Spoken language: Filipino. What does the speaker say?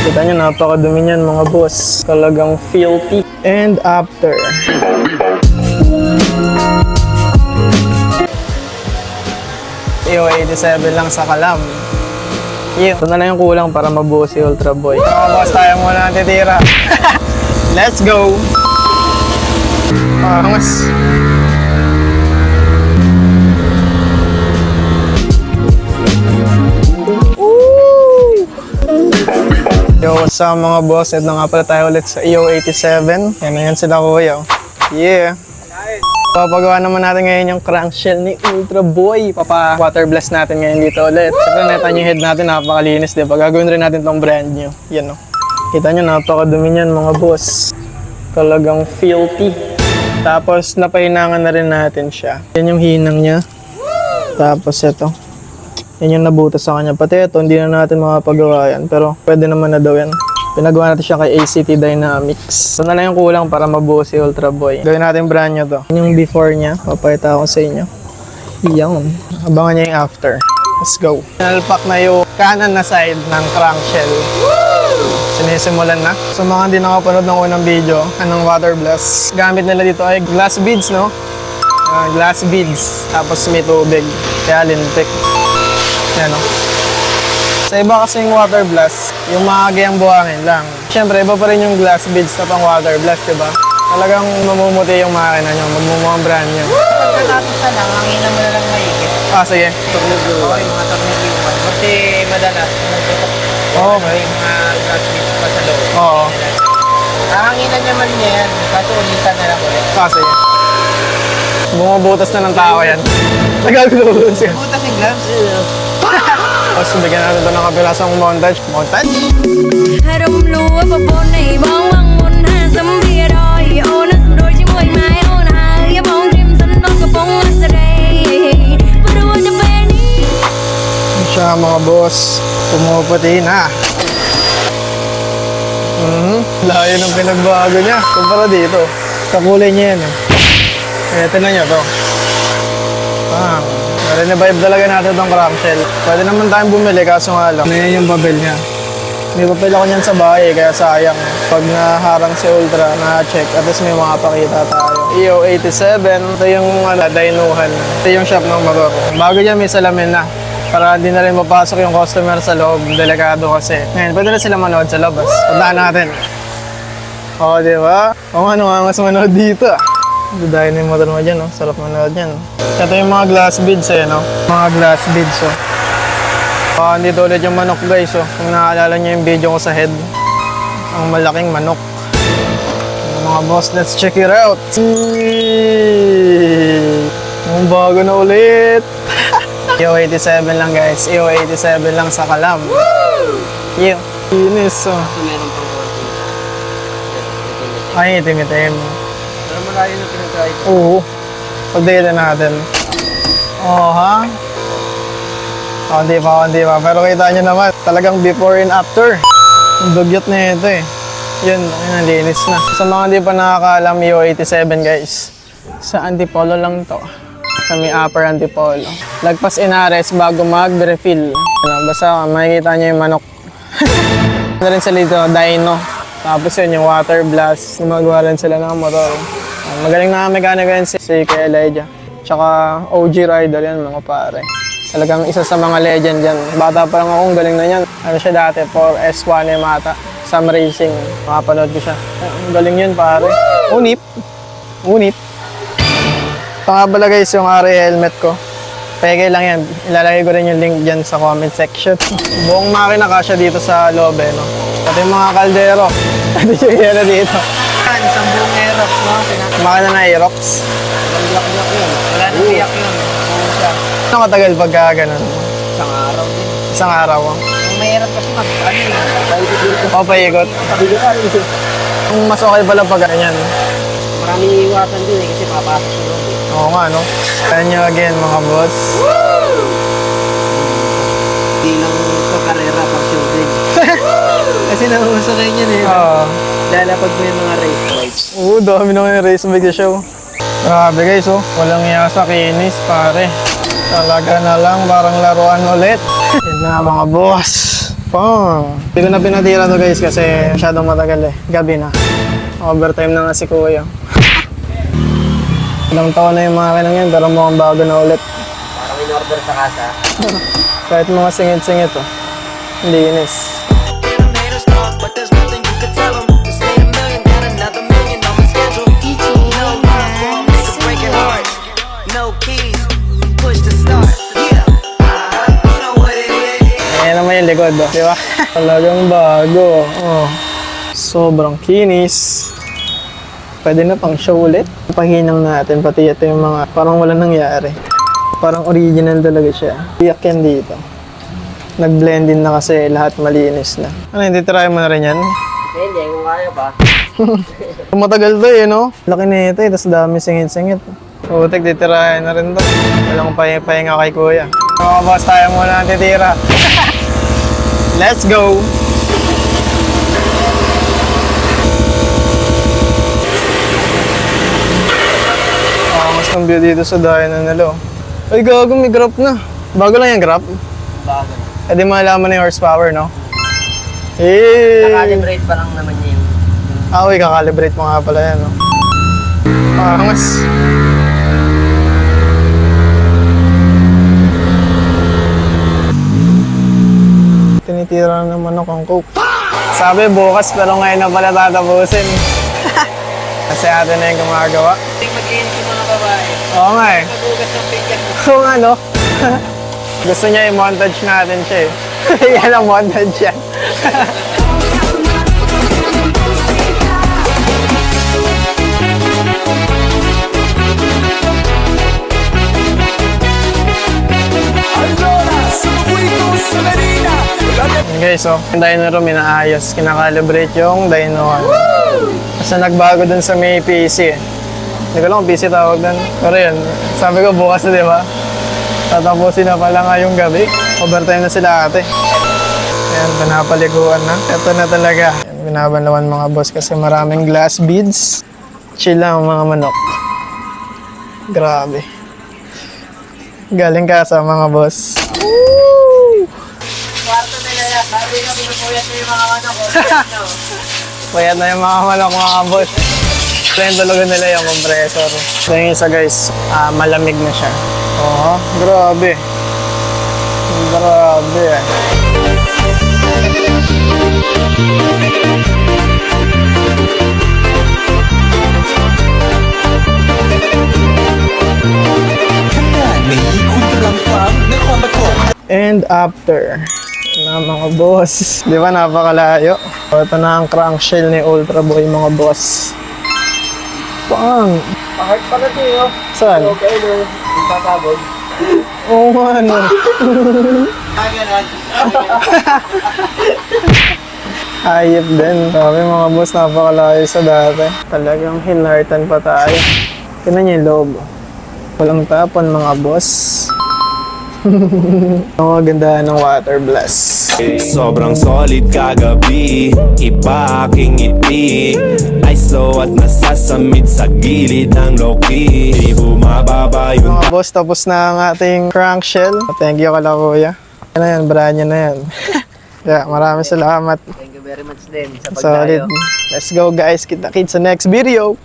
Kita nyo, napakadumi niyan mga boss. Talagang filthy. And after. EO87 lang sa Kalam. Ito na lang yung kulang para mabuo si Ultra Boy. Mga boss, tayo muna natitira. Let's go! Mas. Yo, what's up mga boss? Ito nga pala tayo ulit sa EO87. Yan na yan sila kuya. Yeah! Papagawa naman natin ngayon yung crankshell ni Ultra Boy. Papa-water blast natin ngayon dito ulit. Siyempre netan yung head natin, napakalinis, diba? Gagawin rin natin tong brand new. Yan o. Kita nyo, napakadumi niyan mga boss. Talagang filthy. Tapos napahinangan na rin natin siya. Yan yung hinang niya. Tapos ito. Yan yung nabutas sa kanya. Pati ito, hindi na natin makapagawa yan. Pero pwede naman na daw yan. Pinagawa natin siya kay ACT Dynamics. Ito na lang yung kulang para mabuo si Ultra Boy. Gawin natin brand new to. Yan yung before niya. Papayita ko sa inyo. Yan. Abangan niya yung after. Let's go. Nalpak na yung kanan na side ng crankshell. Sinisimulan na. So mga hindi nakapanood ng unang video, anong water blast. Gamit nila dito ay glass beads, no? Glass beads. Tapos may tubig. Kaya lintik. Yan, no? Sa iba kasi yung water blast, yung maagyang buhangin lang. Siyempre, iba pa rin yung glass beads na pang water blast, diba? Talagang mamumuti yung makina nyo, magmumukhang brand nyo. Pagkatapos na lang, hanginan mo na lang maigit. Sige. Oo, yung mga tornilyo. Kasi madalas, Okay. yung mga glass beads pa sa loob. Oo. Hanginan naman niya yan, kaso ulitan na lang ulit. Sige. Bumubutas na ng tao yan. Nagagulubutas yan. Butas yung gloves? Tapos bigyan natin ito ng kapilasang montage. Montage? Hai đông lúa và bồn này bóng bằng môn hà sấm bia đôi ô nó sầm đôi chỉ mùi mai ô nó hai bóng chim sân non cái bóng ở sa đây berdua sampai ni Siya mga boss. Pumuputi na. Layo ng pinagbago niya. Kumpara dito. Kakulay niya yan. Kaya tinan niyo to. Nare-revive talaga natin itong crankshell. Pwede naman tayong bumili kaso nga lang. Yan yung papel niya. May papel ako niyan sa bahay kaya sayang. Pag naharang si Ultra, na-check. At least may makapakita tayo. EO87. Ito yung dynuhan. Ito yung shop ng motor. Bago yan may salamin na. Para hindi na rin mapasok yung customer sa loob. Delikado kasi. Ngayon, pwede na sila manood sa labas. Puntahan natin. Oo, diba? O ano nga mas manood dito. Dahil yung motor mo dyan, no? Sarap manood yan. Ito yung mga glass beads no? Mga glass beads, andito ulit yung manok, guys, Kung naaalala nyo yung video ko sa head. Ang malaking manok. Mga boss, let's check it out. Ang bago na ulit. EO87 lang, guys. EO87 lang sa Kalam. Yeah. Inis, Ay, itim-itim. Pero malayo na pinatry ko. Oo. Pag-data natin. Ha? Hindi pa. Pero kita nyo naman, talagang before and after. Ang dugyot na ito Yun, linis na. Sa mga hindi pa nakakaalam, EO87 guys. Sa Antipolo lang to. Sa may upper Antipolo. Lagpas Inares bago mag-refill. Basta makikita nyo yung manok. Ano rin sila dito, dyno. Tapos yun, yung water blast. Gumagawa rin sila ng motor. Magaling na mekaniko yan si Kuya Elijah. Tsaka OG rider yan mga pare. Talagang isa sa mga legend yan. Bata pa lang akong galing na yan. Ano siya dati, 4S1 Mata. Sam Racing. Makapanood ko siya. Galing yun pare. Unip. Ito nga pala guys yung RA helmet ko. Peke lang yan. Ilalagay ko rin yung link dyan sa comment section. Buong makina kasya dito sa loob no? Pati yung mga kaldero. Pati yung yero dito. Isang buong Aerox, no? Makina na Aerox. Walang yak-yak yun. Wala nang iyak yun. Oo siya. Ano katagal pagka ganun? Isang araw din. Isang araw. Ang mahirap kasi Papaikot. Ang mas okay pala pag ganyan. Maraming iiwasan din kasi papasok sa loob. Oo nga, no? Kaya nyo again, mga boss. Hindi lang sa karera pang shooting. Kasi nauuso kayo niyan Oo. Lalapag mo yung mga race bikes. Dami naman yung race bike show. Grabe guys, walang iya sa kinis, pare. Talaga na lang, parang laruan ulit. Yun na mga boss. Pang! Hindi ko na pinatira to guys kasi masyadong matagal eh. Gabi na. Overtime na nga si Kuya. Ilang taon na yung makinang yan pero mukhang bago na ulit. Parang in-order sa kasa. Kahit mga singit-singit oh. Linis. Haters talk, but there's nothing you can tell 'em. Just made a million, got another million on my schedule. No love for 'em, make a breaking heart. No keys, push to start. Yeah, you know what it is. Ayan naman yung likod oh. Di ba? Talagang bago. Oh. Sobrang kinis. Pwede na pang show ulit. Pahinang natin, pati ito yung mga parang wala nangyari. Parang original talaga siya. Iyak yan dito. Nag-blend din na kasi lahat malinis na. Ano, hindi try mo na rin yan? Hindi, kung kaya pa. Matagal to eh, no? Laki na ito eh, tapos dami singit-singit. Putik, titirahin na rin to. Walang pahinga kay Kuya. Mga boss, tayo muna ang titira. Let's go! Mas ng view dito sa dayan na nilo. Ay, gago, may grab na. Bago lang yung grab. Bago. Eh, di malaman na yung horsepower, no? Eh! Nakalibrate pa lang naman niya yung... Ah, uy, kakalibrate mo nga pala yan, no? Angas. Tinitira ng manok ang coke. Sabi bukas, pero ngayon na pala tatapusin. Kasi atin na yung gumagawa. Ting mag-iinit yung mga babae. Oo nga eh. Magugas ng pinggan. Oo nga, no? Gusto niya i-montage natin siya eh. Yan ang montage yan. Okay, so yung dyno room inaayos, kinakalibrate yung dyno. Kasi nagbago dun sa may PC eh. Hindi ko lang kung PC tawag dun. Pero yun, sabi ko bukas na, di ba? Tatapusin na pala nga yung gabi. Overtime na sila ate. Ayan, pinapaliguan na. Ito na talaga. Ayan, binabanlawan mga boss kasi maraming glass beads. Chill lang mga manok. Grabe. Galing ka sa mga boss. Kwarto nila yan. Sabi na pinupuyat na yung mga ano ko. Payat na yung mga manok mga boss. Ito yung tulugan nila yung compressor. So yung isa guys, malamig na siya. Oo, grabe. Grabe. And after na mga boss, di ba napakalayo? So, ito na ang crankshell ni Ultra Boy mga boss. Pang! Pahart pa na ito. Saan? Okay, no. Yung papabog. Oo nga no. Ganon. Ayip din. Sabi mga boss, napakalayo sa dati. Talagang hinartan pa tayo. Tignan niyo yung loob. Walang tapon mga boss. Ang ganda ng water blast. Sobrang solid kagabi, iba aking ngiti. Ay slow at nasasamid sa gilid ng loki. Di bumababa yung Mga boss, tapos na ang ating crankshell. Thank you kala Kuya. Ano yan, brand new na yan. Yeah, maraming salamat. Thank you very much din sa Solid. pagdayo. Let's go guys, kita-kits sa next video.